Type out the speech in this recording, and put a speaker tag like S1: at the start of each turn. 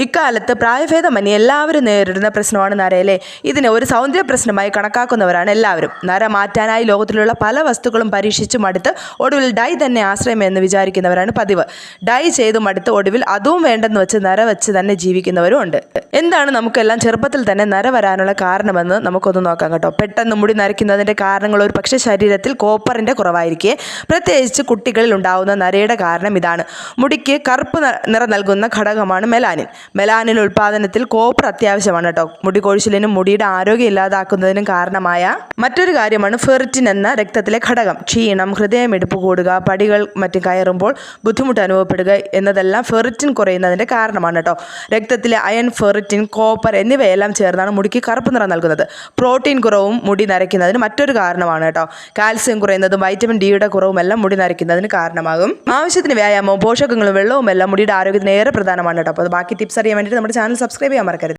S1: ഇക്കാലത്ത് പ്രായഭേദമന്യേ എല്ലാവരും നേരിടുന്ന പ്രശ്നമാണ് നരയല്ലേ. ഇതിനെ ഒരു സൗന്ദര്യ പ്രശ്നമായി കണക്കാക്കുന്നവരാണ് എല്ലാവരും. നര മാറ്റാനായി ലോകത്തിലുള്ള പല വസ്തുക്കളും പരീക്ഷിച്ചു മടുത്ത് ഒടുവിൽ ഡൈ തന്നെ ആശ്രയമെന്ന് വിചാരിക്കുന്നവരാണ് പതിവ്. ഡൈ ചെയ്തു മടുത്ത് ഒടുവിൽ അതും വേണ്ടെന്ന് വെച്ച് നര വെച്ച് തന്നെ ജീവിക്കുന്നവരും ഉണ്ട്. എന്താണ് നമുക്കെല്ലാം ചെറുപ്പത്തിൽ തന്നെ നര വരാനുള്ള കാരണമെന്ന് നമുക്കൊന്ന് നോക്കാം കേട്ടോ. പെട്ടെന്ന് മുടി നരയ്ക്കുന്നതിൻ്റെ കാരണങ്ങൾ ഒരു പക്ഷേ ശരീരത്തിൽ കോപ്പറിൻ്റെ കുറവായിരിക്കെ, പ്രത്യേകിച്ച് കുട്ടികളിൽ ഉണ്ടാകുന്ന നരയുടെ കാരണം ഇതാണ്. മുടിക്ക് കറുപ്പ് നിറം നൽകുന്ന ഘടകമാണ് മെലാനിൻ. മെലാനിൻ ഉൽപ്പാദനത്തിൽ കോപ്പർ അത്യാവശ്യമാണ് കേട്ടോ. മുടി കൊഴിച്ചിലിനും മുടിയുടെ ആരോഗ്യം ഇല്ലാതാക്കുന്നതിനും കാരണമായ മറ്റൊരു കാര്യമാണ് ഫെറിറ്റിൻ എന്ന രക്തത്തിലെ ഘടകം. ക്ഷീണം, ഹൃദയമിടിപ്പ് കൂടുക, പടികൾ മറ്റും കയറുമ്പോൾ ബുദ്ധിമുട്ട് അനുഭവപ്പെടുക എന്നതെല്ലാം ഫെറിറ്റിൻ കുറയുന്നതിൻ്റെ കാരണമാണ് കേട്ടോ. രക്തത്തിലെ അയൺ, ഫെറിറ്റിൻ, കോപ്പർ എന്നിവയെല്ലാം ചേർന്നാണ് മുടിക്ക് കറുപ്പ് നിറം നൽകുന്നത്. പ്രോട്ടീൻ കുറവും മുടി നരയ്ക്കുന്നതിന് മറ്റൊരു കാരണമാണ് കേട്ടോ. കാൽസ്യം കുറയുന്നതും വൈറ്റമിൻ ഡിയുടെ കുറവും എല്ലാം മുടി നരയ്ക്കുന്നതിന് കാരണമാകും. ആവശ്യത്തിന് വ്യായാമവും പോഷകങ്ങളും വെള്ളവും എല്ലാം മുടിയുടെ ആരോഗ്യത്തിന് ഏറെ പ്രധാനമാണ് കേട്ടോ. അപ്പോൾ ബാക്കി ടിപ്സ് അറിയാൻ വേണ്ടിയിട്ട് നമ്മുടെ ചാനൽ സബ്സ്ക്രൈബ് ചെയ്യാൻ മറക്കരുത്.